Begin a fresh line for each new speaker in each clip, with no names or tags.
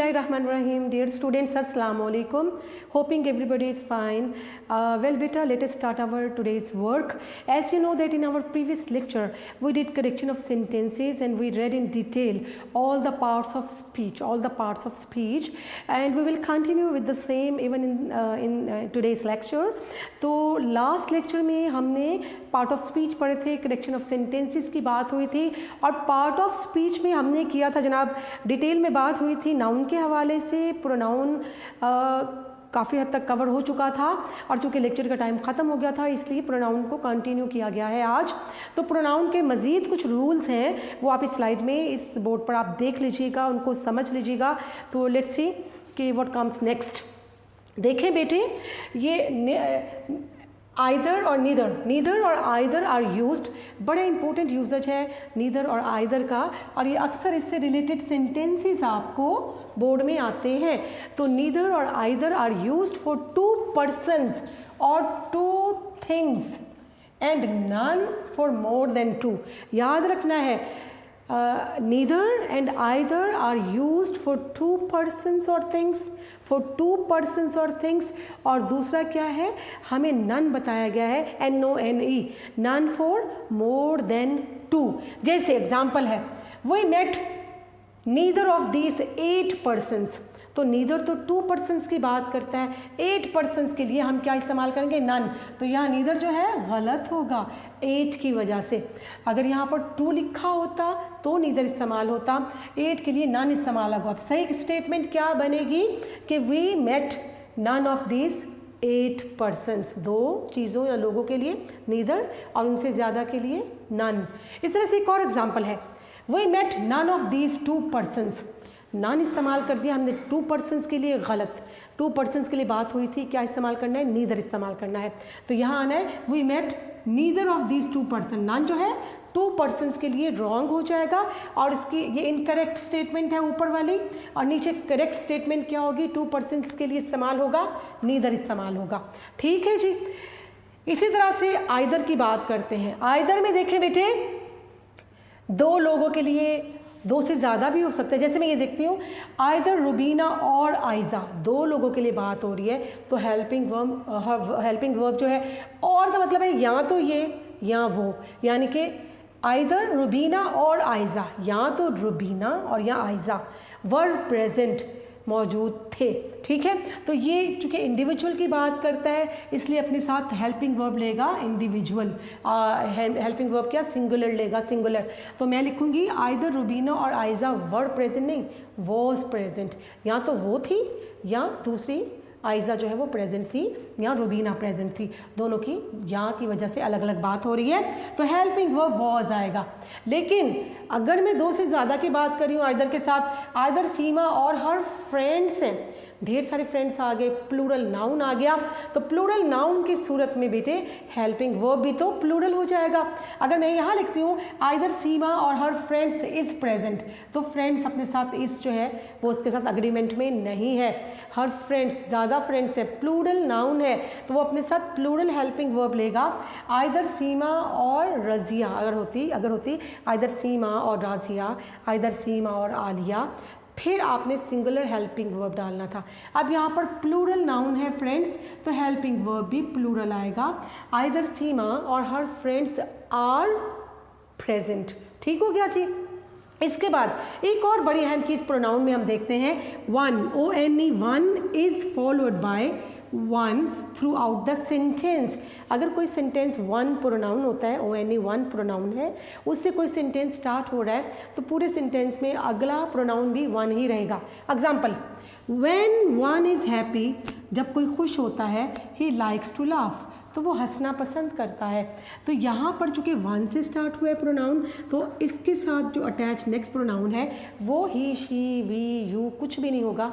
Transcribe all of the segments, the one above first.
Bismillahirrahmanirrahim. Dear students, Assalamu alaikum. Hoping everybody is fine. Well, beta, let us start our today's work. As you know that in our previous lecture, we did correction of sentences and we read in detail all the parts of speech, and we will continue with the same even in today's lecture. तो last lecture में हमने part of speech पढ़े थे, correction of sentences की बात हुई थी और part of speech में हमने किया था जनाब डिटेल में बात हुई थी नाउन के हवाले से. प्रोनाउन काफ़ी हद तक कवर हो चुका था और चूँकि लेक्चर का टाइम ख़त्म हो गया था इसलिए प्रोनाउन को कंटिन्यू किया गया है आज. तो प्रोनाउन के मज़ीद कुछ रूल्स हैं वो आप इस स्लाइड में इस बोर्ड पर आप देख लीजिएगा, उनको समझ लीजिएगा. तो लेट्स सी कि व्हाट कम्स नेक्स्ट. देखें बेटे, ये आइदर और नीदर और आइदर आर यूज्ड, बड़ा इंपॉर्टेंट यूजेज है नीदर और आइदर का, और ये अक्सर इससे रिलेटेड सेंटेंसेस आपको बोर्ड में आते हैं. तो नीदर और either are used for two persons और two things and none for more than two. याद रखना है, neither and either are used for two persons or things, और दूसरा क्या है, हमें none बताया गया है, NONE, none for more than two. जैसे एग्जाम्पल है, we met neither of these 8 persons. तो नीदर तो 2 पर्सन्स की बात करता है, 8 पर्सन्स के लिए हम क्या इस्तेमाल करेंगे, नन. तो यहाँ नीदर जो है गलत होगा 8 की वजह से. अगर यहाँ पर 2 लिखा होता तो नीदर इस्तेमाल होता, 8 के लिए नन इस्तेमाल होगा. सही स्टेटमेंट क्या बनेगी कि we met none of this 8 persons. 2 चीज़ों या लोगों के लिए नीदर और उनसे ज़्यादा के लिए नन. इस तरह से एक और एग्जाम्पल है, we met none of these 2 persons. None इस्तेमाल कर दिया हमने 2 पर्सन्स के लिए, गलत. 2 पर्सन्स के लिए बात हुई थी, क्या इस्तेमाल करना है, नीदर इस्तेमाल करना है. तो यहाँ आना है we met neither of these 2 person. None जो है 2 पर्सन्स के लिए रॉन्ग हो जाएगा और इसकी ये इनकरेक्ट स्टेटमेंट है ऊपर वाली, और नीचे करेक्ट स्टेटमेंट क्या होगी, 2 पर्सन्स के लिए इस्तेमाल होगा, नीदर इस्तेमाल होगा. ठीक है जी. इसी तरह से आइदर की बात करते हैं. आइदर में देखें बेटे, 2 लोगों के लिए, 2 से ज़्यादा भी हो सकता है. जैसे मैं ये देखती हूँ आइदर रुबीना और आइज़ा, 2 लोगों के लिए बात हो रही है. तो हेल्पिंग वर्ब जो है, और का मतलब है या तो ये या वो, यानी कि आइदर रुबीना और आइज़ा, या तो रुबीना और या आइज़ा वर प्रेजेंट, मौजूद थे. ठीक है. तो ये चूँकि इंडिविजुअल की बात करता है इसलिए अपने साथ हेल्पिंग वर्ब लेगा इंडिविजुअल. हेल्पिंग वर्ब क्या, सिंगुलर लेगा, सिंगुलर. तो मैं लिखूँगी आइदर रुबीना और आइज़ा वर प्रेजेंट, नहीं वॉज प्रेजेंट. या तो वो थी या दूसरी आइज़ा जो है वो प्रेजेंट थी या रुबीना प्रेजेंट थी. दोनों की यहाँ की वजह से अलग अलग बात हो रही है. तो हेल्पिंग वर्ब वॉज आएगा. लेकिन अगर मैं 2 से ज़्यादा की बात कर रही हूँ आइदर के साथ, आइदर सीमा और हर फ्रेंड्स हैं, ढेर सारे फ्रेंड्स आ गए, प्लूरल नाउन आ गया. तो प्लूरल नाउन की सूरत में बेटे हेल्पिंग वर्ब भी तो प्लूरल हो जाएगा. अगर मैं यहाँ लिखती हूँ आइदर सीमा और हर फ्रेंड्स इज़ प्रेजेंट, तो फ्रेंड्स अपने साथ इस जो है वो उसके साथ अग्रीमेंट में नहीं है. हर फ्रेंड्स, ज़्यादा फ्रेंड्स है, प्लूरल नाउन है, तो वो अपने साथ प्लूरल हेल्पिंग वर्ब लेगा. आइदर सीमा और रज़िया अगर होती आइदर सीमा और राज़िया, आइदर सीमा और आलिया, फिर आपने सिंगुलर हेल्पिंग वर्ब डालना था. अब यहाँ पर प्लूरल नाउन है फ्रेंड्स, तो हेल्पिंग वर्ब भी प्लूरल आएगा. आइदर सीमा और हर फ्रेंड्स आर प्रेजेंट. ठीक हो गया जी. इसके बाद एक और बड़ी अहम चीज़ प्रोनाउन में हम देखते हैं, one, ONE, one is followed by one through out the sentence. अगर कोई सेंटेंस वन प्रोनाउन होता है, ONE वन प्रोनाउन है, उससे कोई सेंटेंस स्टार्ट हो रहा है तो पूरे सेंटेंस में अगला प्रोनाउन भी वन ही रहेगा. Example, when one is happy, जब कोई खुश होता है, ही लाइक्स टू लाफ, तो वो हंसना पसंद करता है. तो यहाँ पर चूँकि वन से स्टार्ट हुआ है प्रोनाउन, तो इसके साथ जो अटैच नेक्स्ट प्रोनाउन है वो ही, शी, वी, यू कुछ भी नहीं होगा.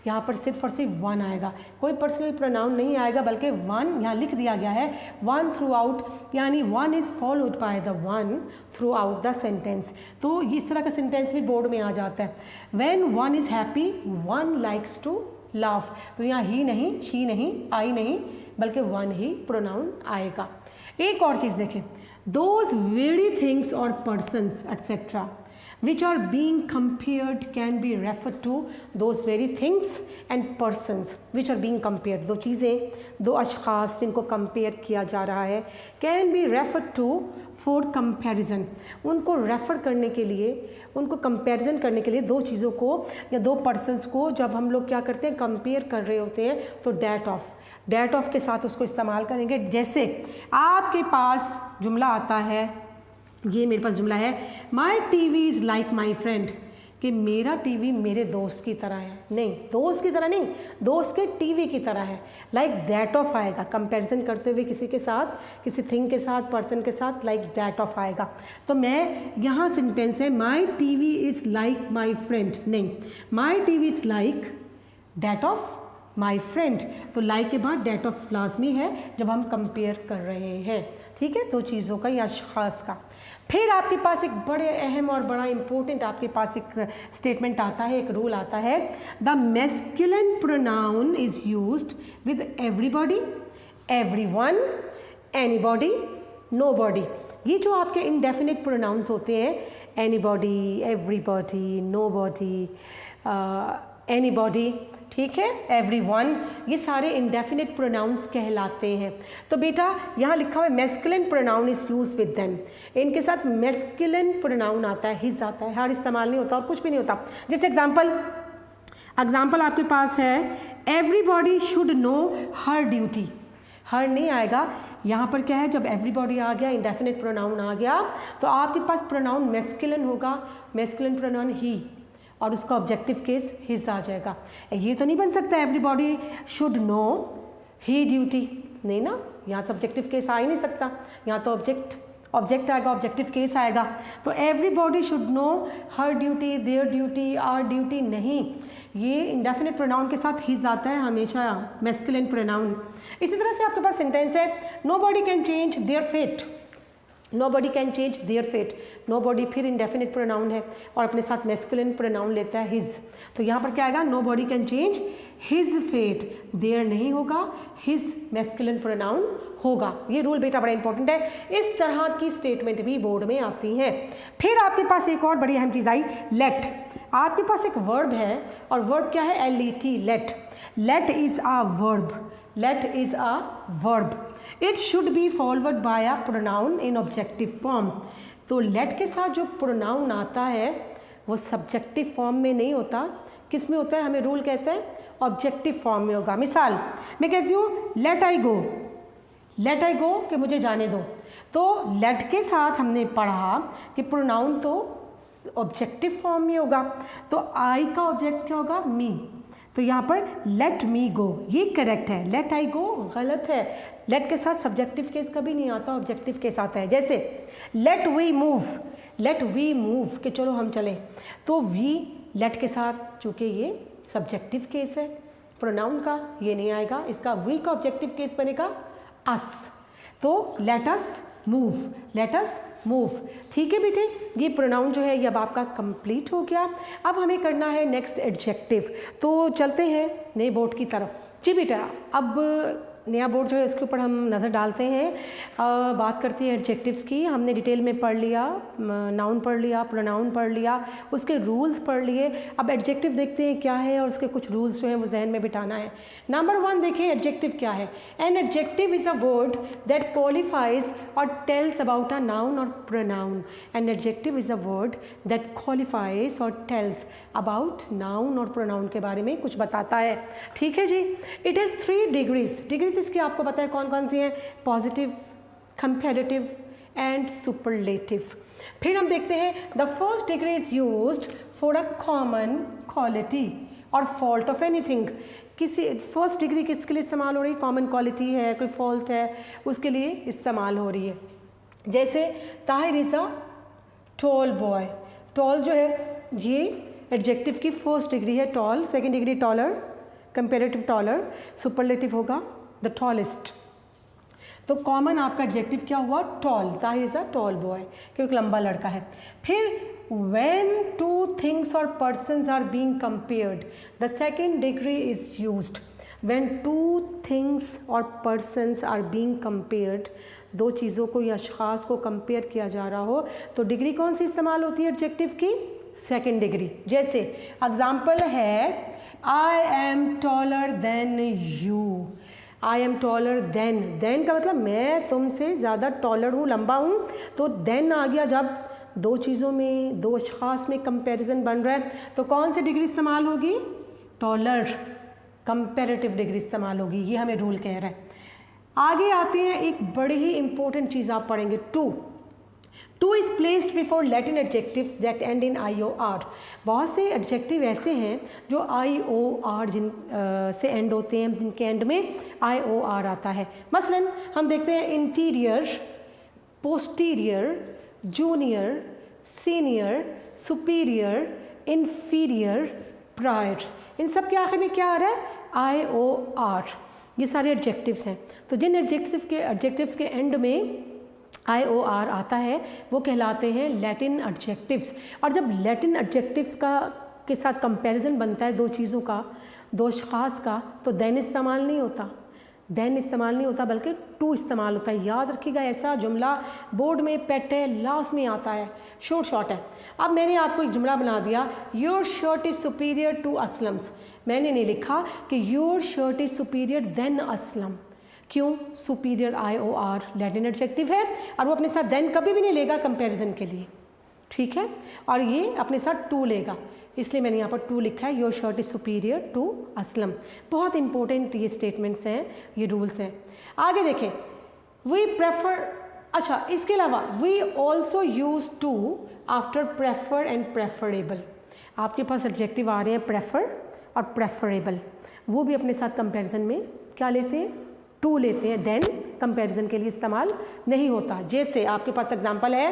यहाँ पर सिर्फ और सिर्फ वन आएगा, कोई पर्सनल प्रोनाउन नहीं आएगा, बल्कि वन यहाँ लिख दिया गया है, वन थ्रू आउट, यानी one is followed by the one through out the sentence. तो इस तरह का सेंटेंस भी बोर्ड में आ जाता है. When one is happy, one likes to laugh. तो यहाँ ही नहीं, शी नहीं, आई नहीं, बल्कि वन ही प्रोनाउन आएगा. एक और चीज़ देखें, दोज वेरी थिंग्स और persons etcetera. which are being compared can be referred to those very things and persons which are being compared. दो चीज़ें, दो अशख़ास जिनको कंपेयर किया जा रहा है, can be referred to for comparison. उनको रेफ़र करने के लिए, उनको कंपैरिजन करने के लिए दो चीज़ों को या दो पर्सन्स को जब हम लोग क्या करते हैं, कंपेयर कर रहे होते हैं, तो डैट ऑफ के साथ उसको इस्तेमाल करेंगे. जैसे आपके पास जुमला आता है, ये मेरे पास जुमला है, my TV is like my friend, कि मेरा टीवी मेरे दोस्त की तरह है. नहीं, दोस्त की तरह नहीं, दोस्त के टीवी की तरह है. लाइक दैट ऑफ आएगा कंपैरिजन करते हुए किसी के साथ, किसी थिंग के साथ, पर्सन के साथ, लाइक दैट ऑफ आएगा. तो मैं यहाँ सेंटेंस है my TV is like my friend, नहीं, my TV is like that of my friend. तो लाइक के बाद डेट ऑफ लाजमी है जब हम कंपेयर कर रहे हैं. ठीक है, दो चीज़ों का या अशख़ास का. फिर आपके पास एक बड़े अहम और बड़ा इम्पोर्टेंट आपके पास एक स्टेटमेंट आता है, एक रूल आता है, the masculine pronoun is used with everybody, everyone, anybody, nobody. ये जो आपके इंडेफिनिट प्रोनाउंस होते हैं, एनीबॉडी, एवरीबॉडी, नोबॉडी, एनीबॉडी, ठीक है, एवरीवन, ये सारे इंडेफिनिट प्रोनाउंस कहलाते हैं. तो बेटा यहाँ लिखा हुआ है masculine pronoun is use with them, इनके साथ मैस्कुलिन प्रोनाउन आता है, हिज आता है, हर इस्तेमाल नहीं होता और कुछ भी नहीं होता. जैसे एग्जाम्पल आपके पास है, everybody should know her duty. Her नहीं आएगा, यहाँ पर क्या है, जब एवरीबॉडी आ गया, इंडेफिनिट प्रोनाउन आ गया, तो आपके पास प्रोनाउन मैस्कुलिन होगा, मैस्कुलिन प्रोनाउन ही, और उसका ऑब्जेक्टिव केस हिज आ जाएगा. ये तो नहीं बन सकता everybody should no he duty, नहीं ना, यहाँ सब्जेक्टिव केस आ ही नहीं सकता, यहाँ तो ऑब्जेक्ट आएगा, ऑब्जेक्टिव केस आएगा. तो everybody should know her duty, their duty, our duty नहीं, ये इंडेफिनिट प्रोनाउन के साथ हिज आता है हमेशा, मैस्कुलिन प्रोनाउन. इसी तरह से आपके पास सेंटेंस है, nobody can change their fate, nobody can change their fate. Nobody फिर इंडेफिनिट प्रोनाउन है और अपने साथ मैस्कुलिन प्रोनाउन लेता है हिज. तो यहाँ पर क्या आएगा, nobody can change his fate, their नहीं होगा, हिज मैस्कुलिन प्रोनाउन होगा. ये रूल बेटा बड़ा इंपॉर्टेंट है. इस तरह की स्टेटमेंट भी बोर्ड में आती हैं. फिर आपके पास एक और बड़ी अहम चीज़ आई, लेट. आपके पास एक वर्ब है और वर्ब क्या है, LET, let. Let is a verb, let is a verb. It should be followed by a pronoun in objective form. तो लेट के साथ जो प्रोनाउन आता है वो सब्जेक्टिव फॉर्म में नहीं होता, किस में होता है, हमें रूल कहते हैं ऑब्जेक्टिव फॉर्म में होगा. मिसाल मैं कहती हूँ लेट आई गो, लेट आई गो कि मुझे जाने दो. तो लेट के साथ हमने पढ़ा कि प्रोनाउन तो ऑब्जेक्टिव फॉर्म में होगा, तो आई का ऑब्जेक्ट क्या होगा, मी. तो यहाँ पर लेट मी गो ये करेक्ट है, लेट आई गो गलत है. लेट के साथ सब्जेक्टिव केस कभी नहीं आता, ऑब्जेक्टिव केस आता है. जैसे let we move, let we move कि चलो हम चलें, तो वी लेट के साथ चूँकि ये सब्जेक्टिव केस है प्रोनाउन का, ये नहीं आएगा, इसका वी का ऑब्जेक्टिव केस बनेगा अस. तो let us move, let us move. ठीक है बेटे, ये प्रोनाउन जो है ये अब आपका कंप्लीट हो गया. अब हमें करना है नेक्स्ट एडजेक्टिव. तो चलते हैं नए बोर्ड की तरफ. जी बेटा, अब नया बोर्ड जो है इसके ऊपर हम नज़र डालते हैं. बात करते हैं एडजेक्टिव्स की. हमने डिटेल में पढ़ लिया, नाउन पढ़ लिया, प्रोनाउन पढ़ लिया, उसके रूल्स पढ़ लिए. अब एडजेक्टिव देखते हैं क्या है और उसके कुछ रूल्स जो हैं वो जहन में बिठाना है. नंबर 1 देखिए एडजेक्टिव क्या है. An adjective is a word that qualifies और टेल्स अबाउट अ नाउन और pronoun. An adjective is a word that qualifies और टेल्स अबाउट नाउन और प्रोनाउन के बारे में कुछ बताता है. ठीक है जी. इट इज़ 3 डिग्रीज इसकी आपको पता है कौन कौन सी हैं, पॉजिटिव, कंपैरेटिव एंड सुपरलेटिव. फिर हम देखते हैं the first degree is used for a common quality और फॉल्ट ऑफ एनीथिंग. किसी फर्स्ट डिग्री किसके लिए इस्तेमाल हो रही है, कॉमन क्वालिटी है, कोई फॉल्ट है, उसके लिए इस्तेमाल हो रही है. जैसे Tahir is a tall boy. Tall जो है ये एडजेक्टिव की फर्स्ट डिग्री है, tall. Second degree taller, comparative taller. Superlative होगा द टॉलेस्ट. तो कॉमन आपका एडजेक्टिव क्या हुआ, tall. Tahir is a tall boy क्योंकि लंबा लड़का है. फिर when two things or persons are being compared, the second degree is used. When two things or persons are being compared, दो चीज़ों को या अशख़ास को कंपेयर किया जा रहा हो तो डिग्री कौन सी इस्तेमाल होती है एडजेक्टिव की, सेकेंड डिग्री। जैसे एग्जाम्पल है I am taller than you, I am taller than का मतलब मैं तुमसे ज़्यादा टॉलर हूँ, लंबा हूँ, तो देन आ गया जब दो चीज़ों में, दो अशख़ास में कंपैरिजन बन रहा है तो कौन सी डिग्री इस्तेमाल होगी? टॉलर, कंपैरेटिव डिग्री इस्तेमाल होगी, ये हमें रूल कह रहा है। आगे आते हैं, एक बड़ी ही इंपॉर्टेंट चीज़ आप पढ़ेंगे, to is placed before Latin adjectives that end in I O R. बहुत से एडजेक्टिव ऐसे हैं जो आई ओ आर से एंड होते हैं, जिनके एंड में आई ओ आर आता है। मसलन हम देखते हैं interior, posterior, junior, senior, superior, inferior, prior, इन सब के आखिर में क्या आ रहा है? I O R. ये सारे एडजेक्टिव्स हैं। तो जिन एडजेक्टिव्स के एंड में आई ओ आर आता है वो कहलाते हैं लैटिन एडजेक्टिव्स। और जब लैटिन एडजेक्टिव्स के साथ कंपैरिजन बनता है दो चीज़ों का, दो अशख़ास का, तो देन इस्तेमाल नहीं होता, बल्कि टू इस्तेमाल होता है। याद रखिएगा, ऐसा जुमला बोर्ड में पेट है, लास्ट में आता है, शॉर्ट है। अब मैंने आपको एक जुमला बना दिया, your shirt is superior to Aslam's. मैंने नहीं लिखा कि your shirt is superior than Aslam. क्यों? Superior I O R Latin adjective है और वो अपने साथ देन कभी भी नहीं लेगा कंपैरिजन के लिए, ठीक है, और ये अपने साथ टू लेगा, इसलिए मैंने यहाँ पर टू लिखा है, your shirt is superior to Aslam. बहुत इंपॉर्टेंट ये स्टेटमेंट्स हैं, ये रूल्स हैं। आगे देखें, वी प्रेफर, अच्छा इसके अलावा we also use to after prefer and preferable. आपके पास एडजेक्टिव आ रहे हैं प्रेफर और प्रेफरेबल, वो भी अपने साथ कंपैरिजन में क्या लेते हैं? टू लेते हैं, देन कंपैरिजन के लिए इस्तेमाल नहीं होता। जैसे आपके पास एग्जांपल है,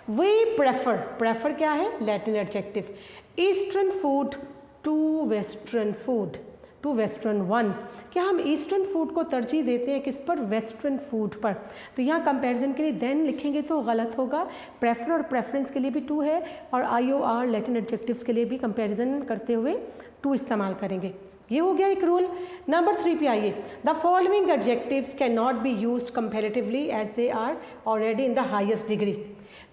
वी प्रेफर क्या है? Latin adjective, eastern food to western food, to western one. क्या हम ईस्टर्न फूड को तरजीह देते हैं किस पर? वेस्टर्न फूड पर। तो यहाँ कंपैरिजन के लिए देन लिखेंगे तो गलत होगा। प्रेफर और प्रेफरेंस के लिए भी टू है और आई ओ आर लैटिन एडजेक्टिव्स के लिए भी कंपैरिजन करते हुए टू इस्तेमाल करेंगे। ये हो गया एक रूल। नंबर 3 पे आइए, the following adjectives can not be used comparatively as they are already in the highest degree.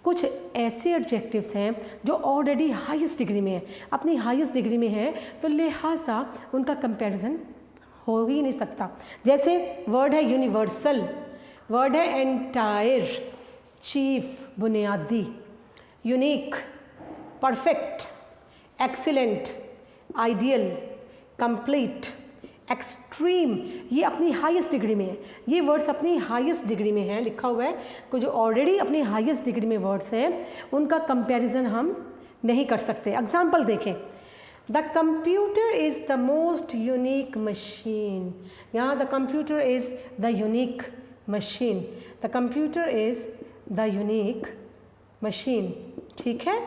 कुछ ऐसे एडजेक्टिव्स हैं जो ऑलरेडी हाईएस्ट डिग्री में हैं, अपनी हाईएस्ट डिग्री में हैं, तो लिहाजा उनका कंपैरिजन हो ही नहीं सकता। जैसे वर्ड है यूनिवर्सल, वर्ड है एंटायर, चीफ बुनियादी, unique, perfect, excellent, ideal, complete, extreme, ये अपनी हाईएस्ट डिग्री में है। ये वर्ड्स अपनी हाईएस्ट डिग्री में है, लिखा हुआ है कि जो ऑलरेडी अपनी हाईएस्ट डिग्री में वर्ड्स हैं उनका कंपैरिजन हम नहीं कर सकते। एग्जाम्पल देखें, the computer is the most unique machine. यहाँ the computer is the unique machine, the computer is the unique machine, ठीक है।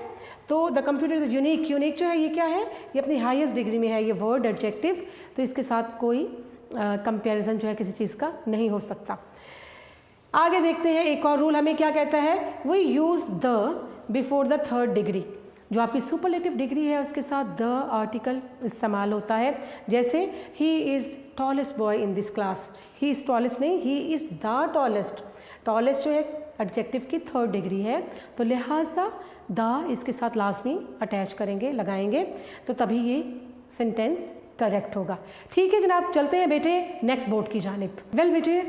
तो the computer is unique, unique जो है ये क्या है? ये अपनी हाईएस्ट डिग्री में है, ये वर्ड एडजेक्टिव, तो इसके साथ कोई कंपैरिजन जो है किसी चीज़ का नहीं हो सकता। आगे देखते हैं, एक और रूल हमें क्या कहता है, we use the before the third degree. जो आपकी सुपरलेटिव डिग्री है उसके साथ द आर्टिकल इस्तेमाल होता है। जैसे he is tallest boy in this class, he is tallest नहीं, he is the tallest. Tallest जो है एडजेक्टिव की थर्ड डिग्री है, तो लिहाजा द इसके साथ लास्ट में अटैच करेंगे, लगाएंगे, तो तभी ये सेंटेंस करेक्ट होगा। ठीक है जनाब, चलते हैं बेटे नेक्स्ट बोर्ड की जानिब। वेल बेटे,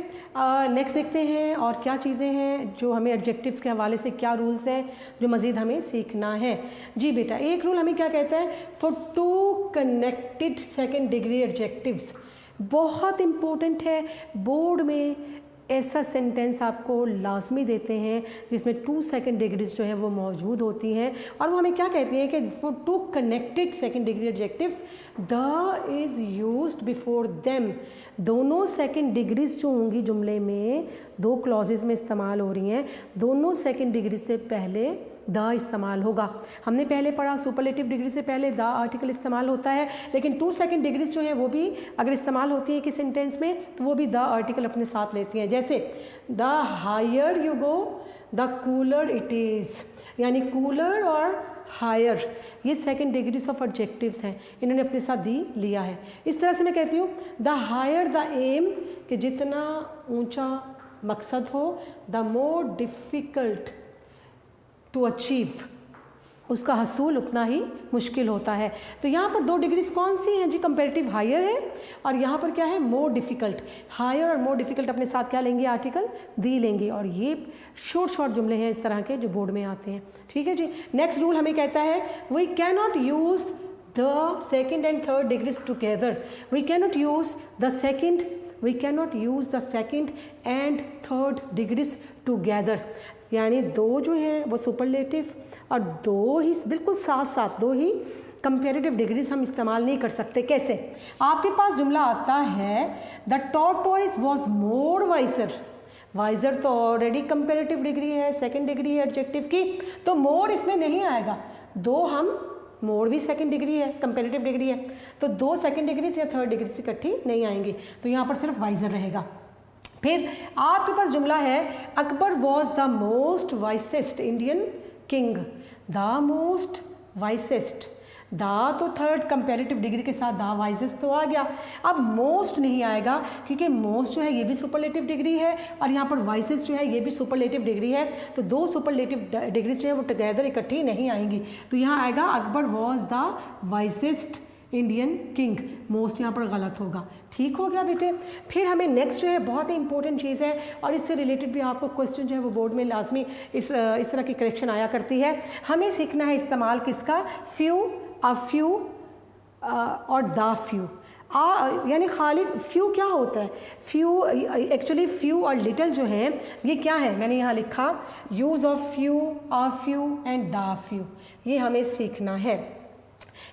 नेक्स्ट देखते हैं और क्या चीज़ें हैं जो हमें एडजेक्टिव्स के हवाले से क्या रूल्स हैं जो मज़ीद हमें सीखना है। जी बेटा, एक रूल हमें क्या कहता है, for two connected second degree adjectives, बहुत इम्पोर्टेंट है। बोर्ड में ऐसा सेंटेंस आपको लाजमी देते हैं जिसमें टू सेकेंड डिग्रीज जो है वो मौजूद होती हैं, और वो हमें क्या कहती हैं कि for two connected second degree adjectives the is used before them. दोनों सेकेंड डिग्रीज जो होंगी जुमले में, दो क्लॉजेज में इस्तेमाल हो रही हैं, दोनों सेकेंड डिग्री से पहले द इस्तेमाल होगा। हमने पहले पढ़ा सुपरलेटिव डिग्री से पहले द आर्टिकल इस्तेमाल होता है, लेकिन टू सेकेंड डिग्रीज जो है वो भी अगर इस्तेमाल होती है किसी सेंटेंस में तो वो भी द आर्टिकल अपने साथ लेती हैं। जैसे the higher you go the cooler it is, यानी कूलर और हायर ये सेकेंड डिग्रीज ऑफ एडजेक्टिव्स हैं, इन्होंने अपने साथ दी लिया है। इस तरह से मैं कहती हूँ द हायर द एम, कि जितना ऊंचा मकसद हो, the more difficult to achieve, उसका हसूल उतना ही मुश्किल होता है। तो यहाँ पर 2 डिग्रीज कौन सी हैं जी? कंपेरेटिव हायर है, और यहाँ पर क्या है? More difficult. हायर और मोर डिफ़िकल्ट अपने साथ क्या लेंगे? आर्टिकल दी लेंगे। और ये शॉर्ट जुमले हैं इस तरह के जो बोर्ड में आते हैं। ठीक है जी। नेक्स्ट रूल हमें कहता है we can not use the second and third degrees together. We can not use the second and third degrees together, यानी 2 जो हैं वो सुपरलेटिव और 2 ही बिल्कुल साथ साथ 2 ही कंपेरेटिव डिग्रीज हम इस्तेमाल नहीं कर सकते। कैसे? आपके पास जुमला आता है the tortoise was more wiser. Wiser तो ऑलरेडी कंपेरेटिव डिग्री है, सेकेंड डिग्री है एडजेक्टिव की, तो मोर इसमें नहीं आएगा। 2 हम मोर भी सेकंड डिग्री है, कंपेरेटिव डिग्री है, तो 2 सेकंड डिग्री से या थर्ड डिग्री से इकट्ठी नहीं आएंगी, तो यहाँ पर सिर्फ वाइजर रहेगा। फिर आपके पास जुमला है Akbar was the most wisest Indian king. The most wisest, the तो थर्ड कंपेरेटिव डिग्री के साथ द वाइसेस्ट तो आ गया। अब मोस्ट नहीं आएगा क्योंकि मोस्ट जो है ये भी सुपरलेटिव डिग्री है और यहाँ पर वाइसेस्ट जो है ये भी सुपरलेटिव डिग्री है, तो 2 सुपरलेटिव डिग्रीज जो है वो टुगेदर इकट्ठी नहीं आएंगी। तो यहाँ आएगा Akbar was the wisest Indian king. Most यहाँ पर गलत होगा। ठीक हो गया बेटे। फिर हमें नेक्स्ट जो है बहुत ही इंपॉर्टेंट चीज़ है और इससे रिलेटेड भी आपको क्वेश्चन जो है वो बोर्ड में लाजमी इस तरह की करेक्शन आया करती है। हमें सीखना है इस्तेमाल किसका? फ्यू, अ फ्यू और द फ्यू। यानी खाली फ्यू क्या होता है? फ्यू एक्चुअली फ्यू और लिटिल जो है ये क्या है? मैंने यहाँ लिखा use of few, a few and the few, ये हमें सीखना है।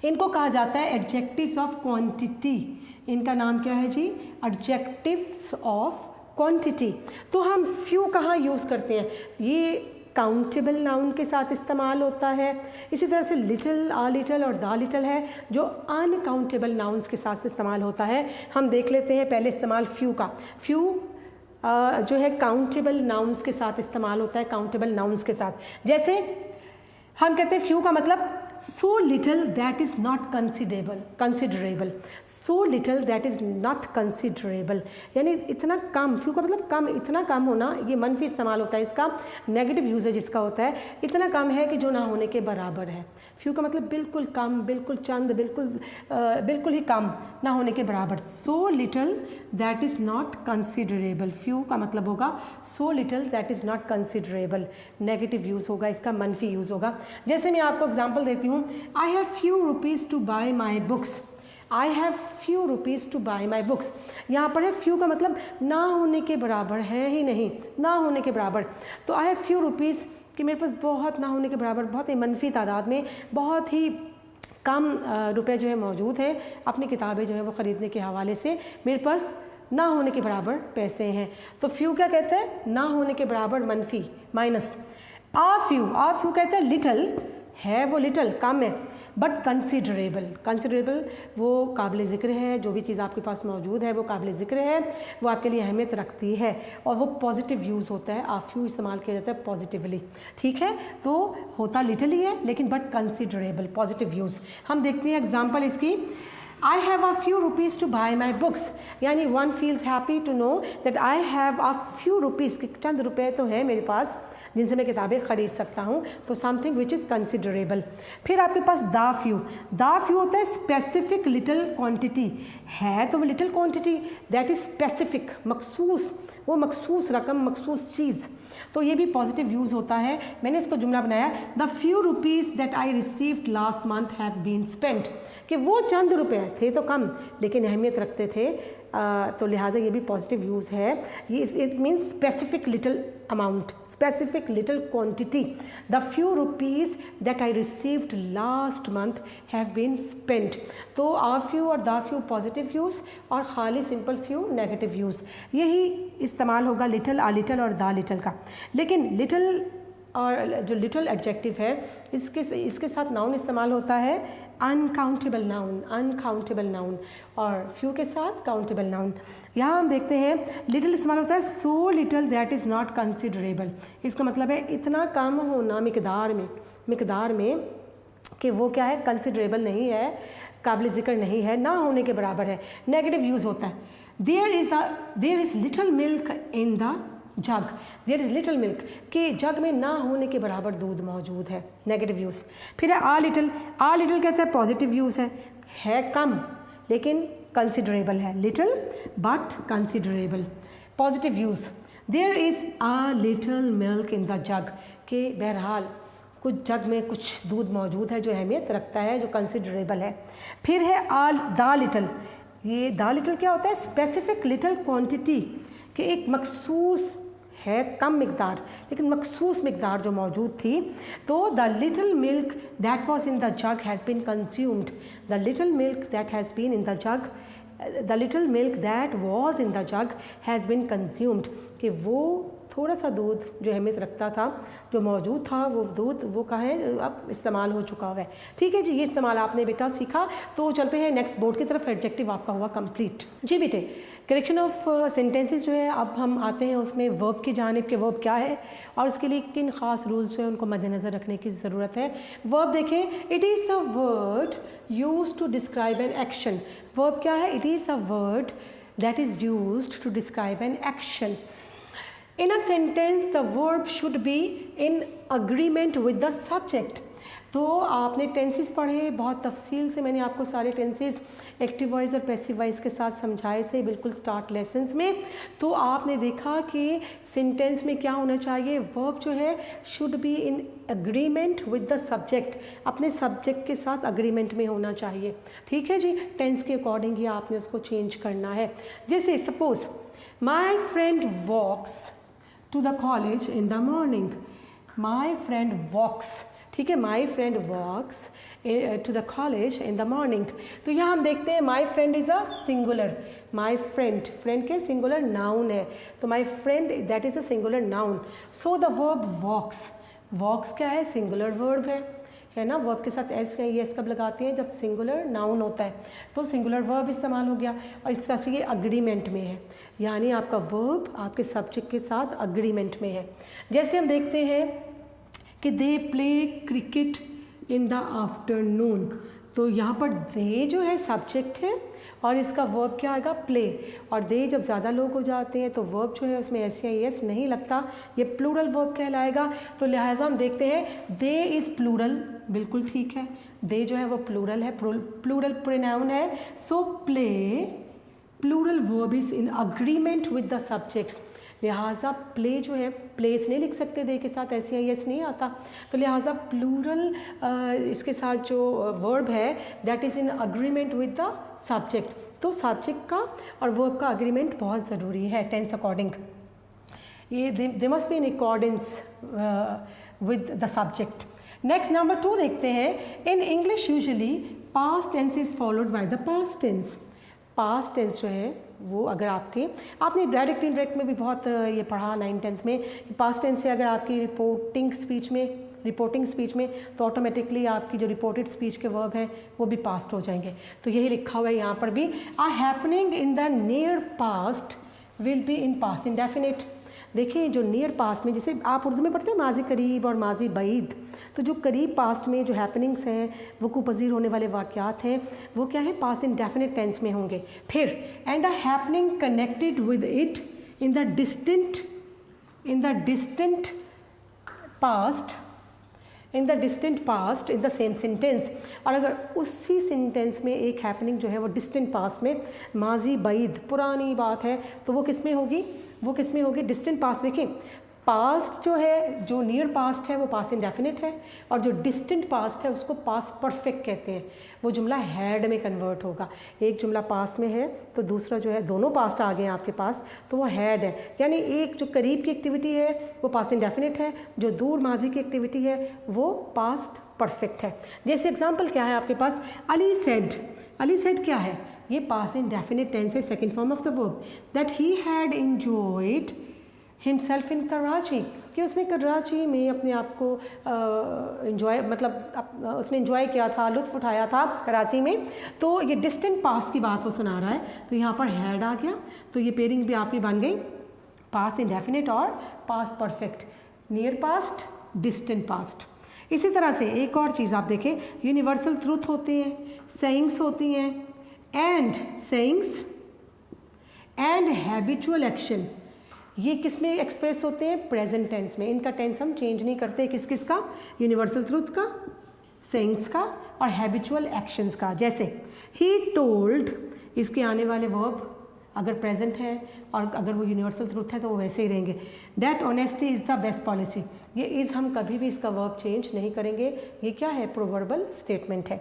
इनको कहा जाता है एडजेक्टिव्स ऑफ क्वांटिटी। इनका नाम क्या है जी? Adjectives of quantity. तो हम फ्यू कहाँ यूज़ करते हैं? ये काउंटेबल नाउन के साथ इस्तेमाल होता है। इसी तरह से लिटिल, आ लिटिल और द लिटिल है जो अनकाउंटेबल नाउन्स के साथ इस्तेमाल होता है। हम देख लेते हैं पहले इस्तेमाल फ्यू का। फ्यू जो है काउंटेबल नाउन्स के साथ इस्तेमाल होता है, काउंटेबल नाउन्स के साथ। जैसे हम कहते हैं फ्यू का मतलब so little that is not considerable. So little that is not considerable, यानी इतना कम। फ्यू का मतलब कम, इतना कम होना, ये मनफी इस्तेमाल होता है इसका। नेगेटिव यूजेज इसका होता है इतना कम है कि जो ना होने के बराबर है। फ्यू का मतलब बिल्कुल कम, बिल्कुल चंद, बिल्कुल ही कम, ना होने के बराबर। So little that is not considerable. Few का मतलब होगा so little that is not considerable. Negative use होगा इसका, मनफी यूज़ होगा। जैसे मैं आपको एग्जांपल देती हूँ, I have few rupees to buy my books. I have few rupees to buy my books. यहाँ पर है फ्यू का मतलब ना होने के बराबर है ही नहीं, ना होने के बराबर। तो आई हैव फ्यू रुपीज़ कि मेरे पास बहुत ना होने के बराबर, बहुत ही मनफी तादाद में बहुत ही कम रुपए जो है मौजूद हैं अपनी किताबें जो है वो ख़रीदने के हवाले से, मेरे पास ना होने के बराबर पैसे हैं। तो फ्यू क्या कहते हैं? ना होने के बराबर, मनफी, माइनस। आ फ्यू कहते हैं लिटिल है, वो लिटिल कम है, बट कंसिडरेबल वो काबिल ज़िक्र है। जो भी चीज़ आपके पास मौजूद है वो काबिल ज़िक्र है, वो आपके लिए अहमियत रखती है और वो पॉजिटिव यूज़ होता है। आ फ्यू इस्तेमाल किया जाता है पॉजिटिवली। ठीक है, तो होता लिटिल ही है लेकिन बट कंसिडरेबल, पॉजिटिव यूज़। हम देखते हैं एग्जाम्पल इसकी। I have a few rupees to buy my books, यानी one feels happy to know that I have a few rupees, कि चंद रुपए तो हैं मेरे पास जिनसे मैं किताबें ख़रीद सकता हूँ, तो something which is considerable। फिर आपके पास द फ्यू होता है स्पेसिफिक लिटिल क्वांटिटी, है तो वो little quantity that is specific, मखसूस, वो मखसूस रकम, मखसूस चीज़, तो ये भी पॉजिटिव यूज़ होता है। मैंने इसको जुमला बनाया the few rupees that I received last month have been spent, कि वो चंद रुपए थे तो कम लेकिन अहमियत रखते थे, तो लिहाजा ये भी पॉजिटिव यूज़ है। ये it means specific little amount, specific little quantity. The few rupees that I received last month have been spent. तो आ फ्यू और द फ्यू पॉजिटिव यूज़ और खाली सिंपल फ्यू नेगेटिव यूज़। यही इस्तेमाल होगा little, a little और the little का। लेकिन लिटिल और जो लिटिल एडजेक्टिव है इसके साथ नाउन इस्तेमाल होता है अनकाउंटेबल नाउन, और फ्यू के साथ काउंटेबल नाउन। यहाँ हम देखते हैं लिटिल इस्तेमाल होता है so little that is not considerable. इसका मतलब है इतना कम होना मिकदार में कि वो क्या है, कंसिडरेबल नहीं है, काबिल ज़िक्र नहीं है, ना होने के बराबर है। नेगेटिव यूज़ होता है there is little milk in the jug, there is little milk, कि जग में ना होने के बराबर दूध मौजूद है, नेगेटिव यूज़। फिर है आ लिटिल कहते हैं पॉजिटिव यूज़ है कम लेकिन कंसिडरेबल है, little but considerable, positive use. There is a little milk in the jug, कि बहरहाल कुछ जग में कुछ दूध मौजूद है जो अहमियत रखता है, जो कंसिडरेबल है। फिर है द लिटिल, ये द लिटिल क्या होता है, स्पेसिफिक लिटिल क्वांटिटी, कि एक मखसूस है कम मकदार लेकिन मखसूस मकदार जो मौजूद थी। तो the little milk that was in the jug has been consumed, the little milk that has been in the jug, the little milk that was in the jug has been consumed, कि वो थोड़ा सा दूध जो अहमियत रखता था, जो मौजूद था, वो दूध वो कहाँ है, अब इस्तेमाल हो चुका हुआ है। ठीक है जी, ये इस्तेमाल आपने बेटा सीखा। तो चलते हैं नेक्स्ट बोर्ड की तरफ। एडजेक्टिव आपका हुआ कंप्लीट। जी बेटे, करेक्शन ऑफ सेंटेंसेस जो है, अब हम आते हैं उसमें वर्ब की जानिब, के वर्ब क्या है और उसके लिए किन खास रूल्स जो है उनको मद्देनज़र रखने की ज़रूरत है। वर्ब देखें, it is the word used to describe an action. Verb क्या है, it is a word that is used to describe an action. In a sentence, the verb should be in agreement with the subject. तो आपने tenses पढ़े, बहुत तफसील से मैंने आपको सारे टेंसेस एक्टिव वॉइस और पैसिव वॉइस के साथ समझाए थे बिल्कुल स्टार्ट लेसन्स में। तो आपने देखा कि सेंटेंस में क्या होना चाहिए, वर्ब जो है should be in agreement with the subject, अपने सब्जेक्ट के साथ अग्रीमेंट में होना चाहिए। ठीक है जी, टेंस के अकॉर्डिंग ही आपने उसको चेंज करना है। जैसे suppose my friend walks to the college in the morning, my friend walks, ठीक है, my friend walks to the college in the morning. तो यहाँ हम देखते हैं my friend is a singular, my friend के सिंगुलर नाउन है, तो my friend that is a singular noun. So the verb walks, walks क्या है, सिंगुलर वर्ब है ना। वर्ब के साथ एस है, ये एस कब लगाते हैं, जब सिंगुलर नाउन होता है, तो सिंगुलर वर्ब इस्तेमाल हो गया। और इस तरह से ये अग्रीमेंट में है, यानी आपका वर्ब आपके सब्जेक्ट के साथ अग्रीमेंट में है। जैसे हम देखते हैं कि they play cricket in the afternoon, तो यहाँ पर दे जो है सब्जेक्ट है और इसका वर्ब क्या आएगा, प्ले। और दे जब ज़्यादा लोग हो जाते हैं तो वर्ब जो है उसमें एस या एस नहीं लगता, ये प्लूरल वर्ब कहलाएगा। तो लिहाजा हम देखते हैं दे इज़ प्लूरल, बिल्कुल ठीक है, दे जो है वो प्लूरल है, प्लूरल प्रोनाउन है। So play plural verb is in agreement with the subjects, लिहाजा प्ले जो है, प्लेस नहीं लिख सकते दे के साथ, ऐसे ही एस नहीं आता, तो लिहाजा प्लूरल इसके साथ जो वर्ब है that is in agreement with the subject. तो सब्जेक्ट का और वर्ब का अग्रीमेंट बहुत ज़रूरी है टेंस अकॉर्डिंग, ये they must be in accordance with the subject. Next number 2 देखते हैं। In English usually past tense is followed by the past tense. Past tense जो है वो अगर आपने डायरेक्ट इनडायरेक्ट में भी बहुत ये पढ़ा 9th-10th में, पास्ट टेंस से अगर आपकी रिपोर्टिंग स्पीच में तो ऑटोमेटिकली आपकी जो रिपोर्टेड स्पीच के वर्ब है वो भी पास्ट हो जाएंगे। तो यही लिखा हुआ है यहाँ पर भी, आ happening in the near past will be in past indefinite. देखिए जो नियर पास्ट में, जैसे आप उर्दू में पढ़ते हैं माजी करीब और माजी बईद, तो जो करीब पास्ट में जो हैपनिंग्स हैं, वक़ू पज़ीर होने वाले वाक़यात हैं, वो क्या है, पास्ट इंडेफिनिट टेंस में होंगे। फिर and a happening connected with it in the distant past in the same sentence. और अगर उसी सेंटेंस में एक हैपनिंग जो है वो डिस्टेंट पास्ट में, माजी बईद पुरानी बात है, तो वो किस में होगी, डिस्टेंट पास्ट। देखें पास्ट जो है, जो नियर पास्ट है वो पास्ट इंडेफिनिट है, और जो डिस्टेंट पास्ट है उसको पास्ट परफेक्ट कहते हैं। वो जुमला हैड में कन्वर्ट होगा, एक जुमला पास्ट में है तो दूसरा जो है, दोनों पास्ट आ गए हैं आपके पास, तो वो हैड है, यानी एक जो करीब की एक्टिविटी है वो पास्ट इंडेफिनिट है, जो दूर माजी की एक्टिविटी है वो पास्ट परफेक्ट है। जैसे एग्जाम्पल क्या है आपके पास, अली सेड क्या है, ये पास्ट इंडेफिनिट टेंस है, second form of the verb, that he had enjoyed himself in Karachi, कि उसने कराची में अपने आप को एंजॉय, मतलब उसने एंजॉय किया था, लुत्फ़ उठाया था कराची में। तो ये डिस्टेंट पास्ट की बात वो सुना रहा है, तो यहाँ पर हैड आ गया, तो ये पेयरिंग भी आपकी बन गई, पास्ट इंडेफिनिट और past perfect, near past, distant past. इसी तरह से एक और चीज़ आप देखें, यूनिवर्सल ट्रूथ होते हैं, सेइंग्स होती हैं, and sayings and habitual action. ये किस में एक्सप्रेस होते हैं? प्रेजेंट टेंस में। इनका टेंस हम चेंज नहीं करते। किस किस का? यूनिवर्सल ट्रूथ का, सेइंग्स का और हैबिचुअल एक्शंस का। जैसे ही टोल्ड, इसके आने वाले वर्ब अगर प्रेजेंट है और अगर वो यूनिवर्सल ट्रूथ है तो वो वैसे ही रहेंगे। That honesty is the best policy, ये इज़ हम कभी भी इसका वर्ब चेंज नहीं करेंगे। ये क्या है? प्रोवर्बल स्टेटमेंट है।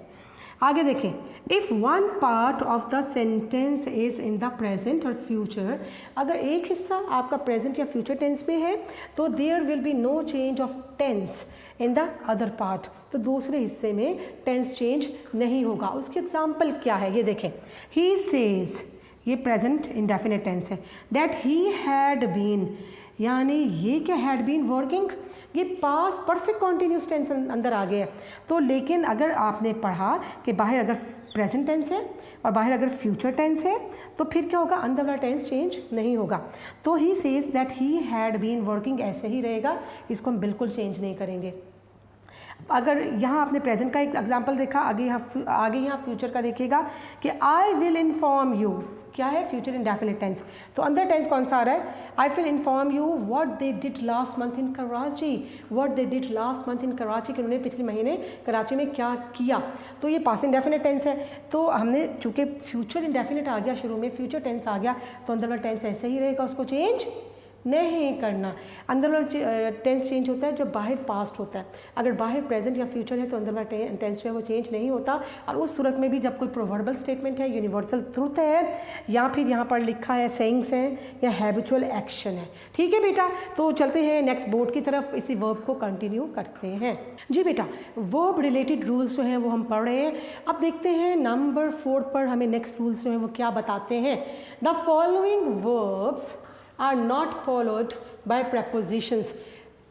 आगे देखें, if one part of the sentence is in the present और फ्यूचर, अगर एक हिस्सा आपका प्रेजेंट या फ्यूचर टेंस में है तो there will be no change of tense in the other part, तो दूसरे हिस्से में टेंस चेंज नहीं होगा। उसकी एग्जाम्पल क्या है? ये देखें, ही सेज, ये प्रेजेंट इंडेफिनिट टेंस है, दैट ही हैड बीन, यानी ये क्या? हैड बीन वर्किंग, ये पास परफेक्ट कॉन्टीन्यूस टेंस अंदर आ गया। तो लेकिन अगर आपने पढ़ा कि बाहर अगर प्रेजेंट टेंस है और बाहर अगर फ्यूचर टेंस है तो फिर क्या होगा? अंदर वाला टेंस चेंज नहीं होगा। तो he says that he had been working ऐसे ही रहेगा, इसको हम बिल्कुल चेंज नहीं करेंगे। अगर यहाँ आपने प्रेजेंट का एक एग्जांपल देखा, आगे यहाँ फ्यूचर का देखिएगा कि आई विल इन्फॉर्म यू, क्या है? Future indefinite tense. तो अंदर टेंस कौन सा आ रहा है? I will inform you what they did last month in Karachi, what they did last month in Karachi, कि उन्होंने पिछले महीने कराची में क्या किया। तो ये पास्ट इंडेफिनिट टेंस है। तो हमने चूँकि फ्यूचर इंडेफिनिट आ गया शुरू में, फ्यूचर टेंस आ गया, तो अंदर वाला टेंस ऐसे ही रहेगा, उसको चेंज नहीं करना। अंदर वाला टेंस चेंज होता है जब बाहर पास्ट होता है। अगर बाहर प्रेजेंट या फ्यूचर है तो अंदर वाला टेंस जो है वो चेंज नहीं होता। और उस सूरत में भी जब कोई प्रोवर्बल स्टेटमेंट है, यूनिवर्सल ट्रूथ है, या फिर यहाँ पर लिखा है सेइंग्स हैं या हैबिचुअल एक्शन है। ठीक है बेटा, तो चलते हैं नेक्स्ट बोर्ड की तरफ, इसी वर्ब को कंटिन्यू करते हैं। जी बेटा, वर्ब रिलेटेड रूल्स जो हैं वो हम पढ़ रहे हैं। अब देखते हैं नंबर 4 पर हमें नेक्स्ट रूल्स जो हैं वो क्या बताते हैं। The following verbs are not followed by prepositions.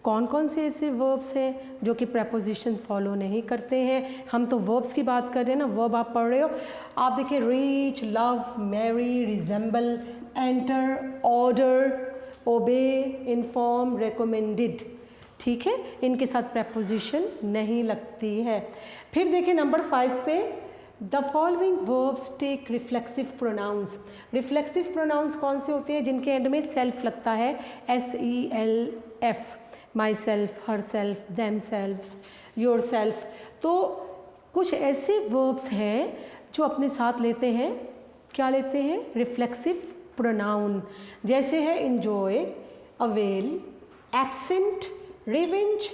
कौन कौन से ऐसे वर्ब्स हैं जो कि प्रपोजिशन फॉलो नहीं करते हैं? हम तो वर्ब्स की बात कर रहे हैं ना, वर्ब आप पढ़ रहे हो। आप देखिए, reach, love, marry, resemble, enter, order, obey, inform, recommended. ठीक है, इनके साथ प्रपोजिशन नहीं लगती है। फिर देखिए नंबर 5 पे, the following verbs take reflexive pronouns. Reflexive pronouns कौन से होते हैं? जिनके एंड में सेल्फ लगता है, SELF, myself, herself, themselves, yourself. तो कुछ ऐसे वर्ब्स हैं जो अपने साथ लेते हैं, क्या लेते हैं? Reflexive pronoun. जैसे है enjoy, avail, accent, revenge,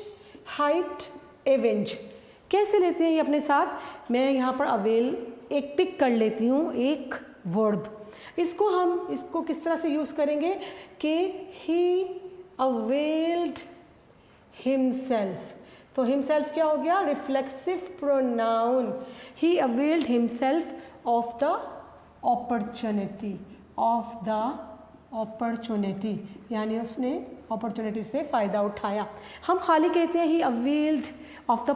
height, avenge. कैसे लेते हैं ये अपने साथ? मैं यहाँ पर अवेल एक पिक कर लेती हूँ, एक वर्ब। इसको किस तरह से यूज़ करेंगे कि ही अवेल्ड हिमसेल्फ। तो हिमसेल्फ क्या हो गया? Reflexive pronoun. He availed himself of the opportunity, यानी उसने अपॉर्चुनिटी से फ़ायदा उठाया। हम खाली कहते हैं ही अवेल्ड ऑफ द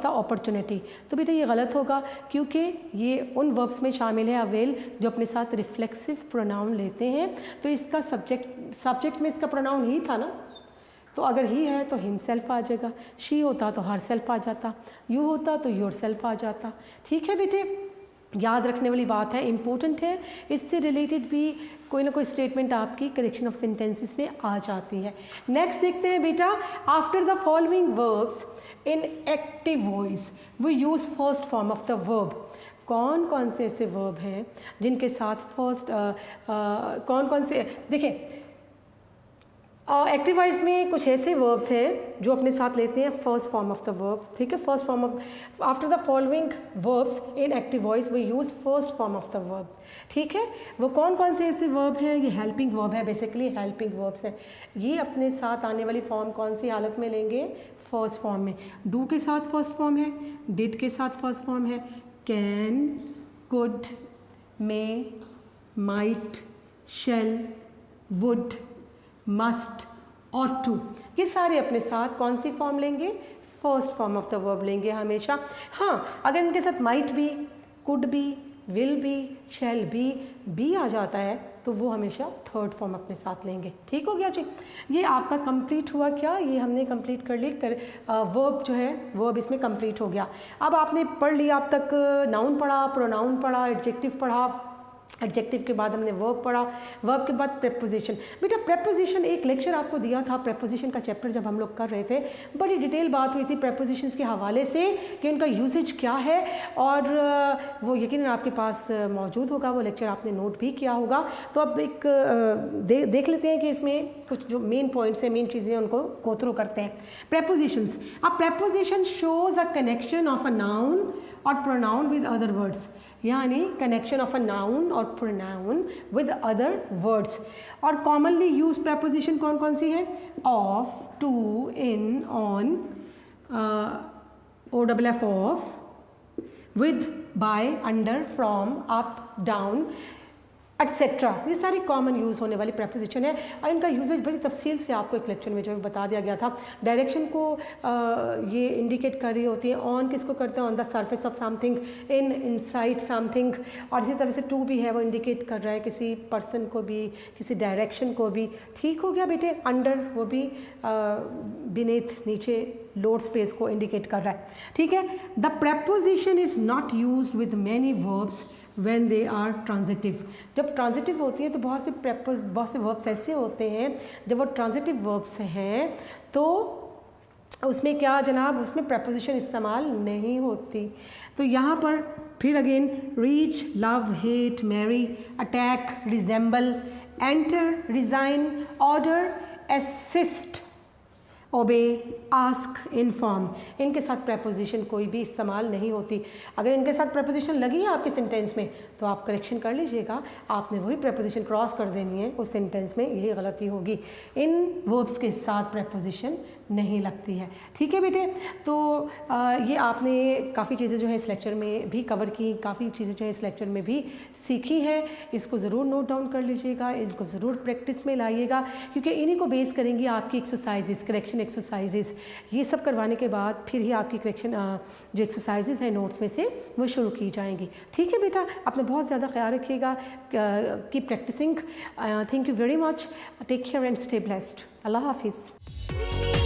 अपॉर्चुनिटी, तो बेटा ये गलत होगा, क्योंकि ये उन वर्ब्स में शामिल है अवेल जो अपने साथ रिफ्लेक्सिव प्रोनाउन लेते हैं। तो इसका सब्जेक्ट में इसका प्रोनाउन ही था ना, तो अगर ही है तो हिमसेल्फ आ जाएगा, शी होता तो हर सेल्फ आ जाता, यू होता तो योर सेल्फ आ जाता। ठीक है बेटे, याद रखने वाली बात है, इम्पोर्टेंट है। इससे रिलेटेड भी कोई ना कोई स्टेटमेंट आपकी करेक्शन ऑफ सेंटेंसेस में आ जाती है। नेक्स्ट देखते हैं बेटा, after the following verbs in active voice we use first form of the verb. कौन कौन से ऐसे वर्ब हैं जिनके साथ कौन कौन से, देखिए एक्टिव वॉइस में कुछ ऐसे वर्ब्स हैं जो अपने साथ लेते हैं first form of the verb. ठीक है, first form of, after the following verbs in active voice we use first form of the verb. ठीक है, वो कौन कौन से ऐसे वर्ब हैं? ये हेल्पिंग वर्ब है, बेसिकली हेल्पिंग वर्ब्स हैं। ये अपने साथ आने वाली फॉर्म कौन सी हालत में लेंगे? फर्स्ट फॉर्म में। डू के साथ फर्स्ट फॉर्म है, डिड के साथ फर्स्ट फॉर्म है, can, could, may, might, shall, would, must, ought to, ये सारे अपने साथ कौन सी फॉर्म लेंगे? First form of the verb लेंगे हमेशा। हाँ, अगर इनके साथ माइट भी, कुड भी, विल भी, शैल भी आ जाता है तो वो हमेशा थर्ड फॉर्म अपने साथ लेंगे। ठीक हो गया जी, ये आपका कंप्लीट हुआ क्या? ये हमने कंप्लीट कर ली, वर्ब जो है वर्ब इसमें कंप्लीट हो गया। अब आपने पढ़ लिया अब तक, नाउन पढ़ा, प्रोनाउन पढ़ा, एडजेक्टिव पढ़ा, एडजेक्टिव के बाद हमने वर्ब पढ़ा, वर्ब के बाद प्रेपोजिशन। बेटा प्रेपोजिशन एक लेक्चर आपको दिया था, प्रेपोजिशन का चैप्टर जब हम लोग कर रहे थे, बड़ी डिटेल बात हुई थी प्रेपोजिशंस के हवाले से कि उनका यूसेज क्या है, और वो यकीनन आपके पास मौजूद होगा, वो लेक्चर आपने नोट भी किया होगा। तो अब एक देख लेते हैं कि इसमें कुछ जो मेन पॉइंट्स हैं, मेन चीज़ें उनको गो थ्रू करते हैं। प्रेपोजिशंस, अब preposition shows a connection of a noun और प्रोनाउन विद अदर वर्ड्स, यानी कनेक्शन ऑफ अ नाउन और प्रोनाउन विद अदर वर्ड्स। और कॉमनली यूज प्रेपोजिशन कौन कौन सी है? Of, to, in, on, O double F off, with, by, under, from, up, down, etcetera. ये सारी कॉमन यूज़ होने वाली प्रेपोजिशन है, और इनका यूजेज बड़ी तफसील से आपको एक लेक्चर में जो है बता दिया गया था। डायरेक्शन को ये इंडिकेट कर रही होती है। ऑन किसको करते हैं? On the surface of something, in, inside something. और इसी तरह से टू भी है, वो इंडिकेट कर रहा है किसी पर्सन को भी, किसी डायरेक्शन को भी। ठीक हो गया बेटे? अंडर, वो भी बीनेथ, नीचे, लोअर स्पेस को इंडिकेट कर रहा है। ठीक है। The preposition is not used with many verbs when they are transitive। जब ट्रांजिटिव होती है तो बहुत से वर्ब्स ऐसे होते हैं, जब वो ट्रांजिटिव वर्ब्स हैं तो उसमें क्या जनाब, उसमें प्रेपोजिशन इस्तेमाल नहीं होती। तो यहाँ पर फिर again reach, love, hate, marry, attack, resemble, enter, resign, order, assist, obey, ask, inform, इनके साथ प्रेपोजिशन कोई भी इस्तेमाल नहीं होती। अगर इनके साथ प्रेपोजिशन लगी है आपके सेंटेंस में तो आप करेक्शन कर लीजिएगा, आपने वही प्रेपोजिशन क्रॉस कर देनी है उस सेंटेंस में, यही गलती होगी। इन वर्ब्स के साथ प्रेपोजिशन नहीं लगती है। ठीक है बेटे? तो ये आपने काफ़ी चीज़ें जो है इस लेक्चर में भी कवर की, काफ़ी चीज़ें जो है इस लेक्चर में भी सीखी है। इसको ज़रूर नोट डाउन कर लीजिएगा, इनको ज़रूर प्रैक्टिस में लाइएगा, क्योंकि इन्हीं को बेस करेंगी आपकी एक्सरसाइजेस, करेक्शन एक्सरसाइजेस। ये सब करवाने के बाद फिर ही आपकी करेक्शन जो एक्सरसाइजेस हैं नोट्स में से वो शुरू की जाएंगी। ठीक है बेटा? अपना बहुत ज़्यादा ख्याल रखिएगा, keep practicing. Thank you very much, take care and stay blessed. Allah हाफिज़।